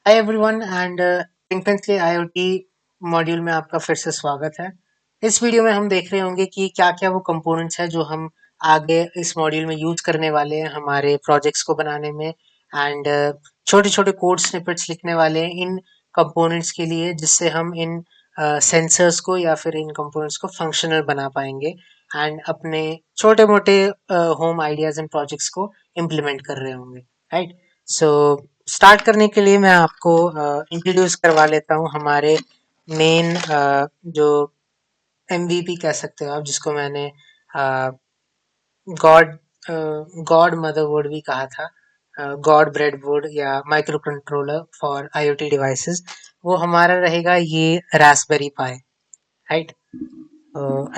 Hi everyone and पिंकपंच के IoT module में आपका फिर से स्वागत है। इस वीडियो में हम देख रहे होंगे कि क्या-क्या वो कंपोनेंट्स हैं जो हम आगे इस मॉड्यूल में यूज करने वाले हैं हमारे प्रोजेक्ट्स को बनाने में एंड छोटे-छोटे कोड स्निपेट्स लिखने वाले हैं इन कंपोनेंट्स के लिए जिससे हम इन सेंसर्स को या फिर इन कंपोनेंट्स को फंक्शनल बना पाएंगे एंड अपने छोटे-मोटे होम आइडियाज एंड प्रोजेक्ट्स को इम्प्लीमेंट कर रहे होंगे, राइट? सो स्टार्ट करने के लिए मैं आपको इंट्रोड्यूस करवा लेता हूँ हमारे मेन जो MVP कह सकते हो आप जिसको मैंने गॉड गॉड मदरबोर्ड भी कहा था, गॉड ब्रेडबोर्ड या micro controller for IoT devices. वो हमारा रहेगा ये raspberry pi, right?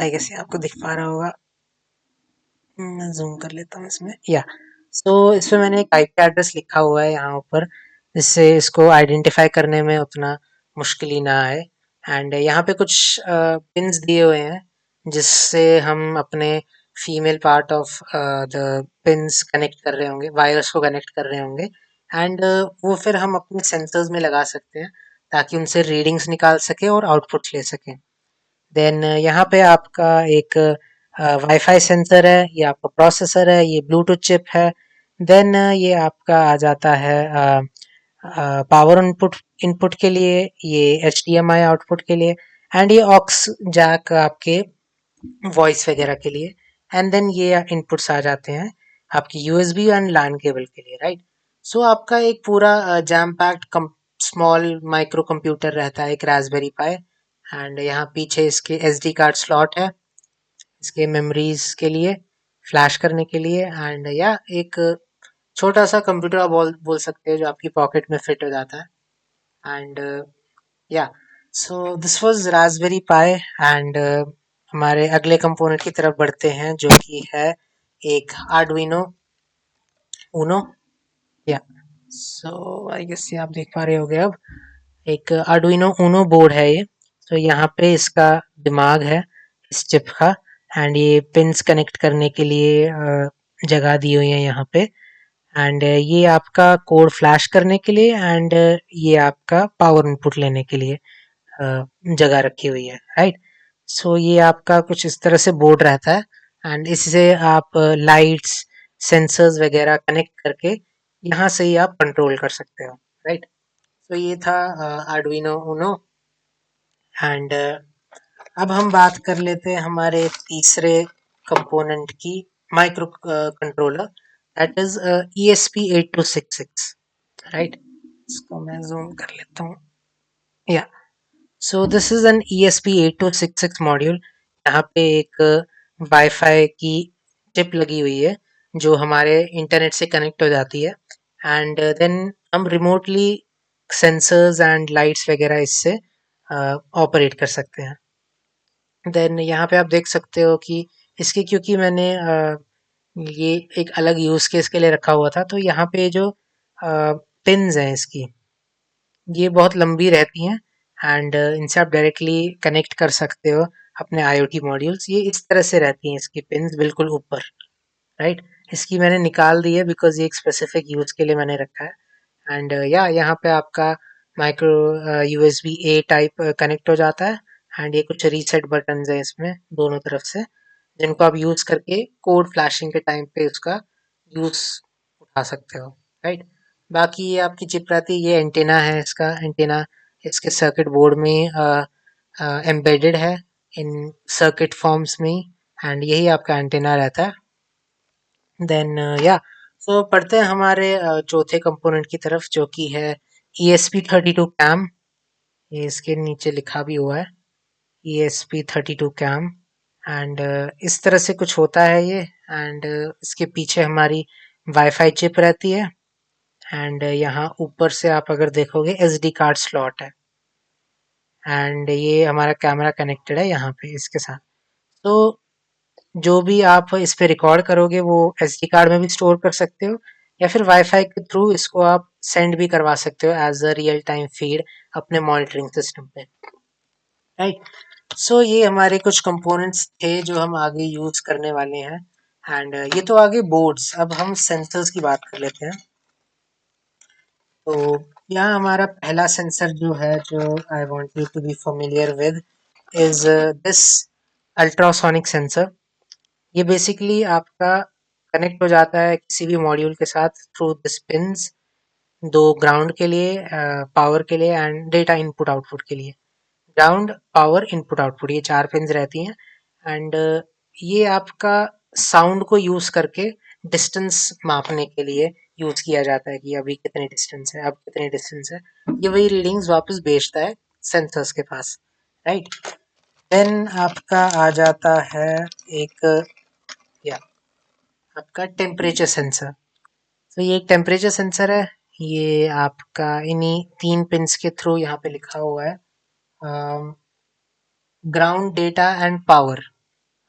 I guess ये आपको दिख पा रहा होगा। मैं ज़ूम कर लेता हूँ इसमें, या सो इसमें मैंने एक आईपी एड्रेस लिखा हुआ है यहाँ ऊपर, जिससे इसको आइडेंटिफाई करने में उतना मुश्किल ही ना आए। एंड यहाँ पे कुछ पिन्स दिए हुए हैं जिससे हम अपने female part of the pins connect कर रहे होंगे, वायर्स को कनेक्ट कर रहे होंगे एंड वो फिर हम अपने सेंसर्स में लगा सकते हैं ताकि उनसे रीडिंग्स निकाल सके और आउटपुट ले सकें। देन यहाँ पे आपका एक वाईफाई सेंसर है, ये आपका प्रोसेसर है, ये ब्लूटूथ चिप है। देन ये आपका आ जाता है पावर इनपुट इनपुट के लिए, ये HDMI आउटपुट के लिए एंड ये ऑक्स जैक आपके वॉइस वगैरह के लिए। एंड देन ये इनपुट्स आ जाते हैं आपकी USB एंड लैन केबल के लिए, राइट? सो आपका एक पूरा jam packed small micro computer रहता है, एक रास्पबेरी पाई। एंड यहाँ पीछे इसके SD कार्ड स्लॉट है इसके मेमोरीज के लिए, फ्लैश करने के लिए एंड या एक छोटा सा कंप्यूटर आप बोल सकते हो जो आपकी पॉकेट में फिट हो जाता है। एंड या so this was Raspberry pi and हमारे अगले कंपोनेंट की तरफ बढ़ते हैं जो कि है एक आर्डुइनो ऊनो, या सो आई गेस ये आप देख पा रहे होगे अब। एक आर्डुइनो ऊनो बोर्ड है ये। तो यहाँ पे इसका दिमाग है इस चिप का एंड ये पिन्स कनेक्ट करने के लिए जगह दी हुई है यहाँ पे। एंड ये आपका कोड फ्लैश करने के लिए एंड ये आपका पावर इनपुट लेने के लिए जगह रखी हुई है, राइट? सो ये आपका कुछ इस तरह से बोर्ड रहता है एंड इससे आप लाइट्स सेंसर्स वगैरह कनेक्ट करके यहाँ से ही आप कंट्रोल कर सकते हो, राइट? तो ये था आर्डुइनो उनो एंड अब हम बात कर लेते हैं हमारे तीसरे कंपोनेंट की, micro controller, that is ESP8266, right? इसको मैं जूम कर लेता हूँ, या so this is an ESP8266 module. यहाँ पे एक वाईफाई की चिप लगी हुई है जो हमारे इंटरनेट से कनेक्ट हो जाती है एंड देन हम रिमोटली सेंसर्स एंड लाइट्स वगैरह इससे ऑपरेट कर सकते हैं। देन यहाँ पे आप देख सकते हो कि इसकी, क्योंकि मैंने ये एक अलग यूज केस के लिए रखा हुआ था, तो यहाँ पे जो पिन्स हैं इसकी, ये बहुत लंबी रहती हैं एंड इनसे आप डायरेक्टली कनेक्ट कर सकते हो अपने IoT मॉड्यूल्स। ये इस तरह से रहती हैं इसकी पिन्स बिल्कुल ऊपर, राइट? इसकी मैंने निकाल दी है बिकॉज ये एक स्पेसिफिक यूज के लिए मैंने रखा है एंड या यहाँ पे आपका micro USB A type connect हो जाता है एंड ये कुछ रीसेट बटन है इसमें दोनों तरफ से जिनको आप यूज करके कोड फ्लैशिंग के टाइम पे उसका यूज उठा सकते हो, राइट? बाकी ये आपकी चिप रहती है, ये एंटेना है, इसका एंटेना इसके सर्किट बोर्ड में एम्बेडेड है इन सर्किट फॉर्म्स में ही एंड यही आपका एंटेना रहता है। देन या सो पढ़ते हैं हमारे चौथे कंपोनेंट की तरफ जो कि है ESP32 कैम। ये इसके नीचे लिखा भी हुआ है ESP32 कैम एंड इस तरह से कुछ होता है ये एंड इसके पीछे हमारी वाईफाई चिप रहती है एंड यहाँ ऊपर से आप अगर देखोगे SD कार्ड स्लॉट है एंड ये हमारा कैमरा कनेक्टेड है यहाँ पे इसके साथ। तो जो भी आप इस पे रिकॉर्ड करोगे वो SD कार्ड में भी स्टोर कर सकते हो या फिर वाईफाई के थ्रू इसको आप सेंड भी करवा सकते हो as a real time feed अपने मॉनिटरिंग सिस्टम पे, राइट? सो ये हमारे कुछ कंपोनेंट्स थे जो हम आगे यूज करने वाले हैं एंड ये तो आगे बोर्ड्स। अब हम सेंसर्स की बात कर लेते हैं। तो यहाँ हमारा पहला सेंसर जो है, जो I want you to be familiar with, is this ultrasonic sensor. ये बेसिकली आपका कनेक्ट हो जाता है किसी भी मॉड्यूल के साथ थ्रू दिस पिंस, दो ग्राउंड के लिए, पावर के लिए एंड डेटा इनपुट आउटपुट के लिए। ग्राउंड, पावर, इनपुट आउटपुट, ये चार पिंस रहती हैं। एंड ये आपका साउंड को यूज करके डिस्टेंस मापने के लिए यूज किया जाता है कि अभी कितने डिस्टेंस है, अब कितने डिस्टेंस है। ये वही रीडिंग्स वापस भेजता है सेंसर्स के पास, राइट। देन आपका आ जाता है एक, या आपका टेम्परेचर सेंसर। तो ये एक टेम्परेचर सेंसर है। ये आपका इन्हीं तीन पिंस के थ्रू यहाँ पे लिखा हुआ है, ground, data and power,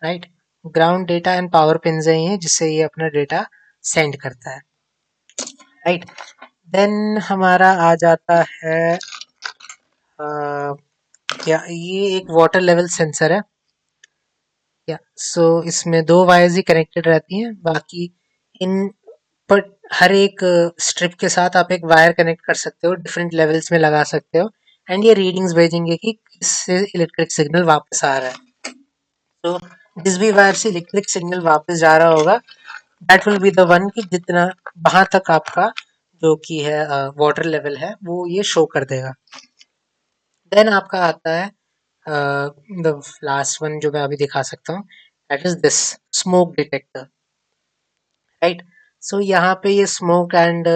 right. Ground, data and power pins है ये, जिससे ये अपना डेटा सेंड करता है, राइट। देन हमारा आ जाता है, या ये एक वाटर लेवल सेंसर है। या सो इसमें दो वायर्स ही कनेक्टेड रहती हैं, बाकी इन पर हर एक स्ट्रिप के साथ आप एक वायर कनेक्ट कर सकते हो, डिफरेंट लेवल्स में लगा सकते हो। एंड ये रीडिंग्स भेजेंगे कि किससे इलेक्ट्रिक सिग्नल वापस आ रहा है। तो जिस भी वायर से इलेक्ट्रिक सिग्नल वापस जा रहा होगा, that will be the one कि जितना वहां तक आपका जो कि है वाटर लेवल है, वो ये शो कर देगा। देन आपका आता है द लास्ट वन जो मैं अभी दिखा सकता हूँ, that is this smoke detector, right. So यहाँ पे ये स्मोक एंड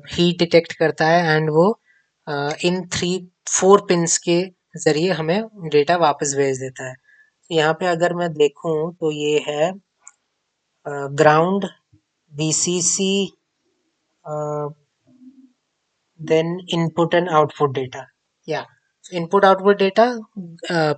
हीट डिटेक्ट करता है एंड वो इन थ्री फोर पिंस के जरिए हमें डेटा वापस भेज देता है। तो यहाँ पे अगर मैं देखूं तो ये है ground, VCC, then input and output data, या input output data,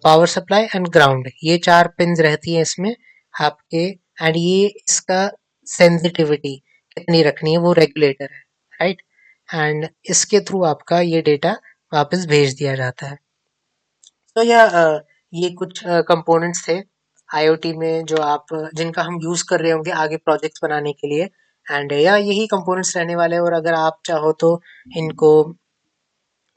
power supply and ground, ये चार पिंस रहती हैं इसमें आपके। एंड ये इसका सेंसिटिविटी कितनी रखनी है वो रेगुलेटर है, राइट। एंड इसके थ्रू आपका ये डेटा वापस भेज दिया जाता है। तो ये कुछ कंपोनेंट्स थे आईओटी में जो आप जिनका हम यूज कर रहे होंगे आगे प्रोजेक्ट्स बनाने के लिए। एंड या यही कंपोनेंट्स रहने वाले हैं, और अगर आप चाहो तो इनको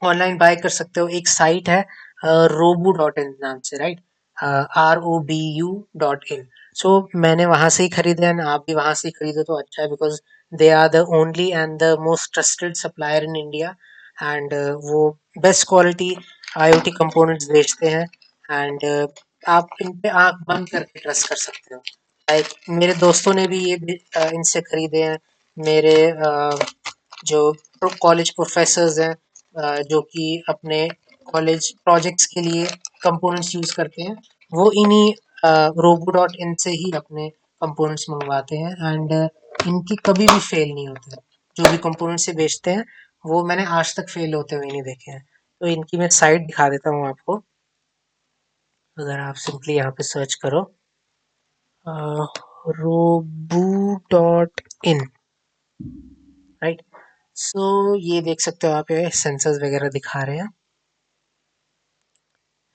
ऑनलाइन बाय कर सकते हो। एक साइट है रोबू डॉट इन नाम से, राइट, ROBU.in। सो मैंने वहां से ही खरीदे हैं, आप भी वहां से ही खरीदो तो अच्छा है, because they are the only and the most trusted supplier in India. And वो बेस्ट क्वालिटी आईओटी कंपोनेंट्स बेचते हैं। एंड आप इन पे आंख बंद करके ट्रस्ट कर सकते हो। लाइक मेरे दोस्तों ने भी ये इनसे खरीदे हैं। मेरे जो कॉलेज प्रोफेसर्स हैं, जो कि अपने कॉलेज प्रोजेक्ट्स के लिए कंपोनेंट्स यूज करते हैं, वो इन्हीं रोबो डॉट इन से ही अपने कंपोनेंट्स मंगवाते हैं। एंड इनकी कभी भी फेल नहीं होते। जो भी कंपोनेंट्स से बेचते हैं वो मैंने आज तक फेल होते हुए नहीं देखे हैं। तो इनकी मैं साइट दिखा देता हूँ आपको। अगर आप सिंपली यहाँ पे सर्च करो रोबू डॉट इन, राइट। सो ये देख सकते हो आप, ये सेंसर्स वगैरह दिखा रहे हैं।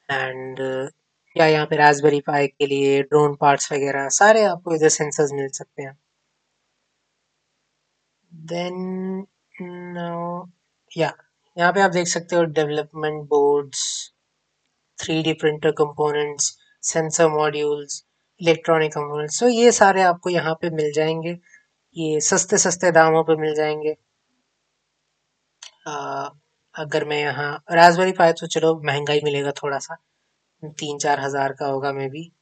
एंड या यहाँ पे रास्पबेरी पाई के लिए ड्रोन पार्ट्स वगैरह सारे आपको इधर सेंसर्स मिल सकते हैं। देन या यहाँ पे आप देख सकते हो development boards, 3D printer components, sensor modules, electronic components. तो ये सारे आपको यहाँ पे मिल जाएंगे, ये सस्ते सस्ते दामों पे मिल जाएंगे। अगर मैं यहाँ रास्पबेरी पाई तो चलो महंगा ही मिलेगा थोड़ा सा, 3-4 हज़ार का होगा मे बी।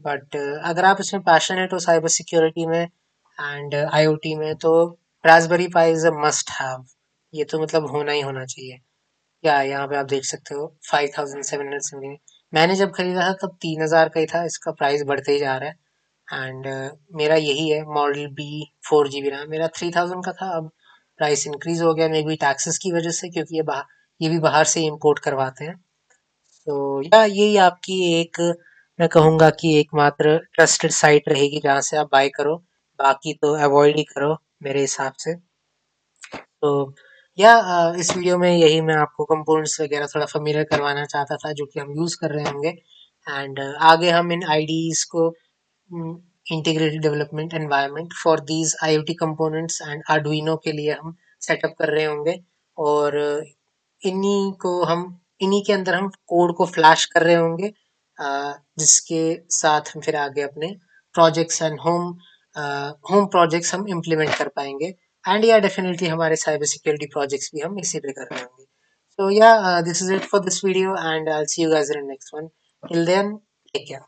बट अगर आप इसमें पैशनेट हो साइबर सिक्योरिटी में एंड आईओटी में, तो Raspberry pi is a must have. ये तो मतलब होना ही होना चाहिए। या यहाँ पे आप देख सकते हो 5770। मैंने जब खरीदा था तब 3 हज़ार का ही था, इसका प्राइस बढ़ते ही जा रहा है। एंड मेरा यही है मॉडल बी, 4 GB रैम, मेरा 3000 का था। अब प्राइस इंक्रीज हो गया, मे बी टैक्सेस की वजह से, क्योंकि ये भी बाहर से इम्पोर्ट करवाते हैं। तो या यही आपकी एक, मैं कहूँगा कि एकमात्र ट्रस्टेड साइट रहेगी जहाँ से आप बाय करो। बाकी तो अवॉइड ही करो मेरे हिसाब से। तो या इस वीडियो में यही मैं आपको कंपोनेंट्स वगैरह थोड़ा familiar करवाना चाहता था, जो कि हम यूज़ कर रहे होंगे। एंड आगे हम इन आईडीज को, integrated development environment for these IoT components and Arduino के लिए हम सेटअप कर रहे होंगे। और इन्हीं के अंदर हम कोड को फ्लैश कर रहे होंगे, जिसके साथ हम फिर आगे अपने प्रोजेक्ट्स एंड होम प्रोजेक्ट्स हम इम्प्लीमेंट कर पाएंगे। एंड या डेफिनेटली हमारे साइबर सिक्योरिटी प्रोजेक्ट्स भी हम इसी पे कर रहे होंगे। So yeah, this is it for this video, and I'll see you guys in the next one. Till then, take care.